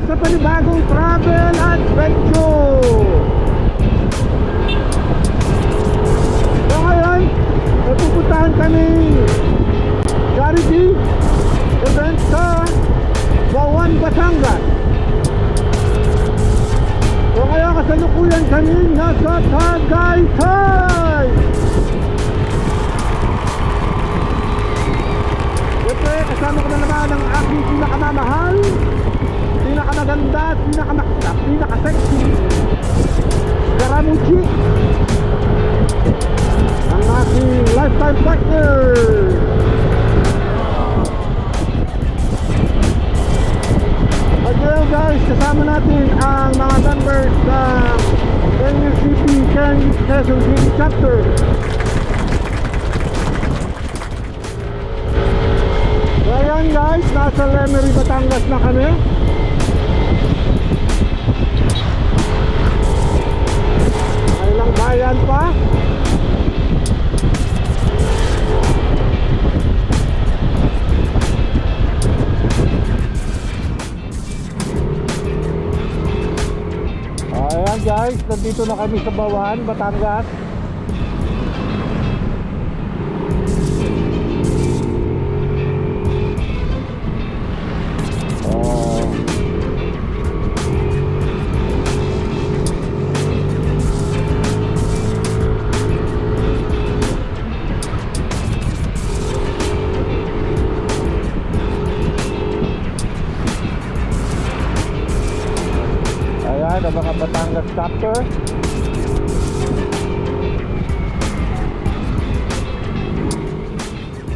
sa panibagong travel adventure. So ngayon, pupuntahan kami charity event sa Bawan, Batangas. So ngayon kasalukuyan kami nasa Tagaytay. Siyempre kasama ko na naman ang aking pinakamamahal, pinakamaganda at pinaka-sexy Karamuchi, ang aking lifetime partner. At ngayon guys, kasama natin ang mga members ng NUCP Quezon City Chapter. So ayan guys, nasa Lemery, Batangas na kami. Ilang bayan pa. Ayan guys, nandito na kami sa Bawan, Batangas. Ayan, ang mga Batangas chapter.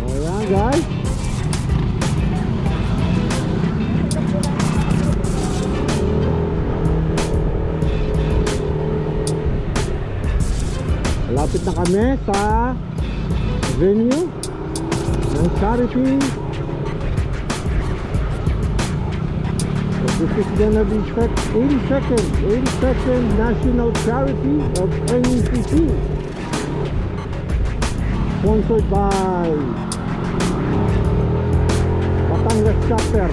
Ayan guys. Malapit na kami sa venue ng charity. This is gonna be 82nd National Charity of NUCP, sponsored by Batangas Chapter.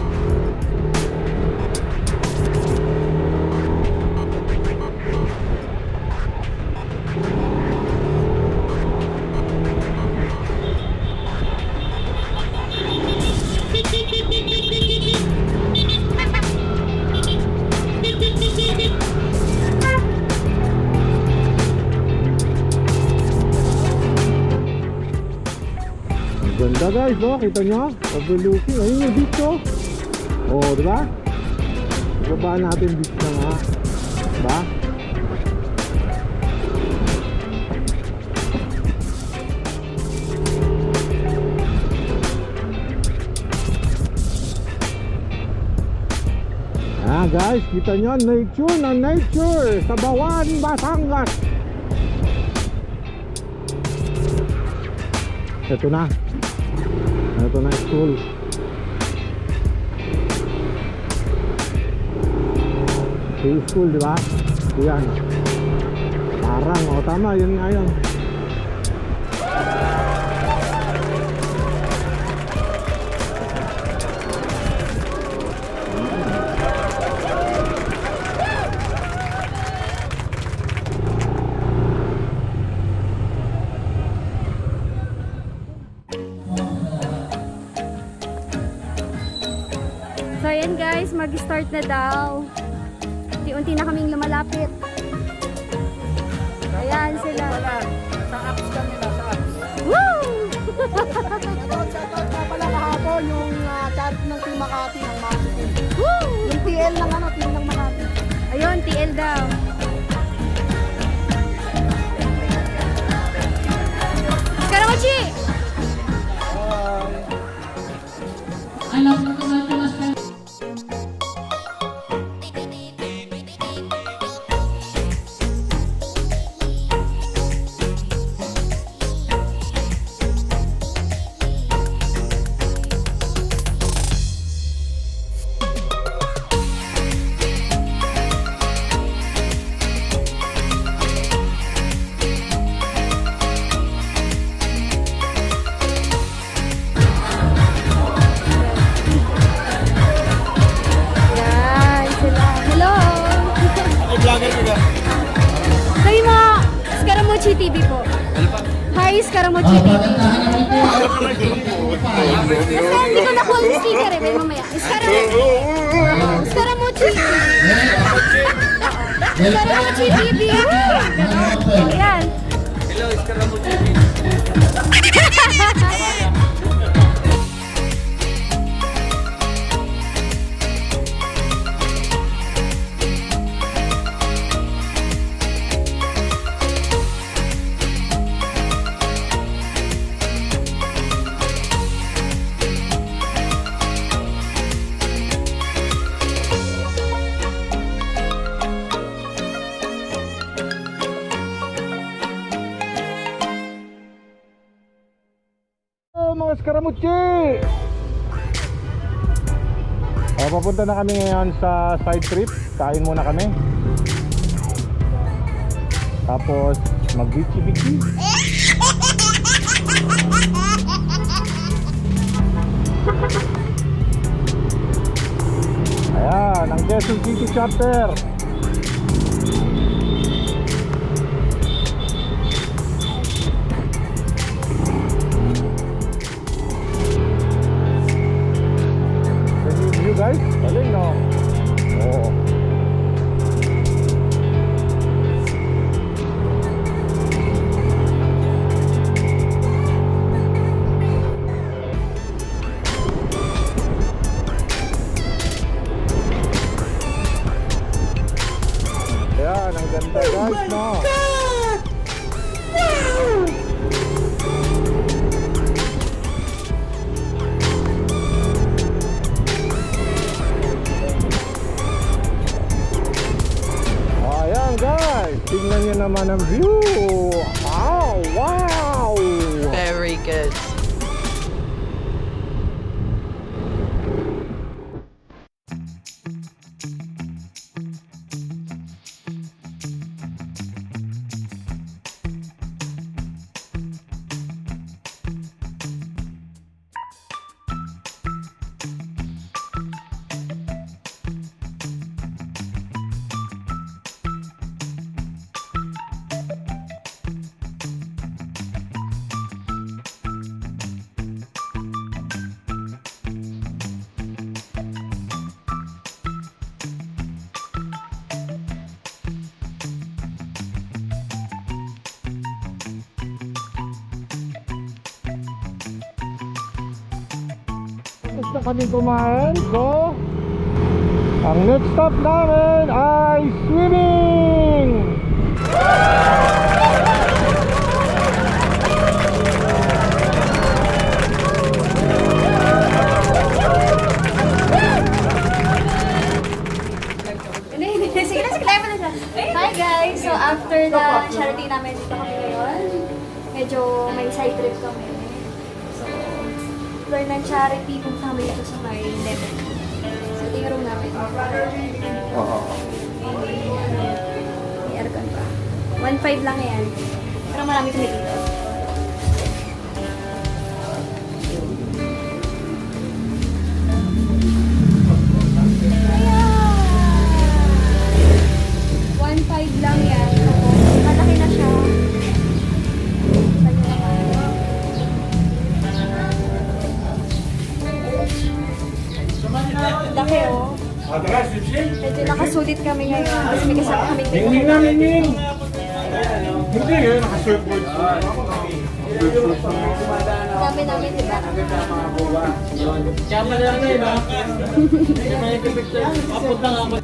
Ganda guys, oh, kita nyo? Overlooking, ayun yung beach, oh. Oh, diba? Ibaba natin beach na nga. Diba? Ah guys, kita nyo, nature na nature sa Bawan, Batangas. Ito na. Ito na school. School, di ba? Yan. Parang, o tama, yun nga yun. So ayan guys, mag-start na daw. Unti-unti na kaming lumalapit. Ayan sila. Sa apps kami na, sa apps. Woo! Shoutout na pala kahapon yung charity ng Team Makati ng Makati. Woo! Yung TL ng team ng Makati. Ayun, TL daw. Karamuchi! Alam mo kung natin mas Scaramucci TV po. Hi, Scaramucci TV. Kasi hindi ko na-call yung sticker eh, may mamaya. Scaramucci. Scaramucci TV. Ayan. Hello, Scaramucci TV. Mga Scaramucci! Papunta na kami ngayon sa side trip. Kain muna kami. Tapos mag-bichi-bichi. Ayan, ang Quezon City chapter. Guys, galing no? Oo. Ayan, ang ganda guys, no? Guys, tingnan nyo naman ang view. Oh, wow! Very good. Gusto kami kumain, so ang next stop namin ay swimming! Hi guys! So after the charity namin dito kami ngayon, medyo may side trip kami. So, for ng charity, punta kami dito sa may level. So, ito yung room namin. May aircon pa. 1.5 lang yan. Pero marami kami dito. Ayan! 1.5 lang yan. So, malaki na siya. Laki oh. Medyo nakasulit kami ngayon kasi may kasama kami dito. Hindi yun, naka-surfboard. Dami namin, di ba? Kama lang ngayon, ha? May picture. Papunta nga ako.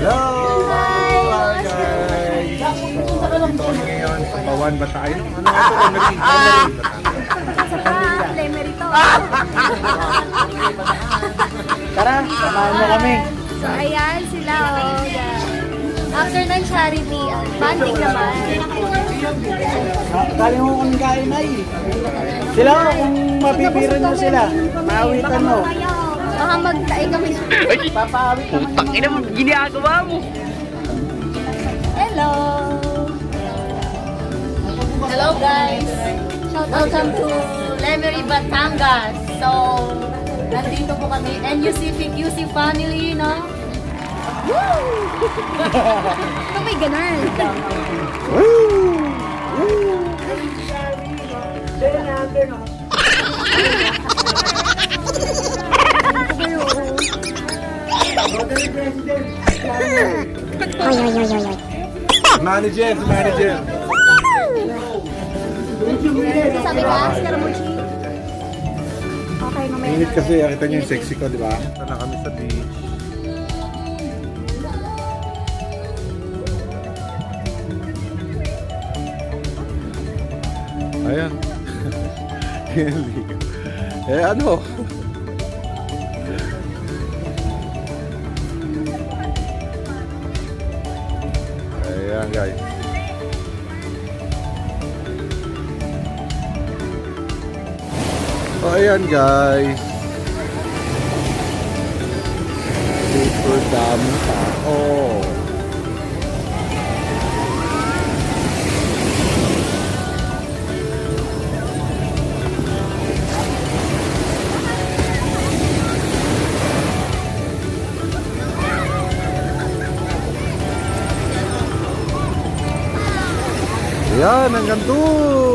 Hello! Hi guys! So, ngayon sa Pawan ba tayo? Ano ito? Sa pa, Lemery to. Tara, samahan mo kami. So, ayan sila, oh. After ng charity, banding naman. Kali mo kung kain ay. Sila, kung mapipiran mo sila, maawitan mo. Baka magtae kami. Papaawit naman. Putang ina mo, ginagawa mo. Hello! Hello guys! Welcome to Lemery, Batangas. So, nandito po kami. NUCPQC family, no? Woo! Ito may ganun. Woo! Manager, si manager. Sabi ka, Scaramucci. Okay, mamaya Init na. kasi, kita niyo yung sexy ko, di ba? Ito na kami sa beach. Ayan. Eh ano? Ayan guys. Oh, ayan guys. Super daming tao. Ayan, hanggang doon.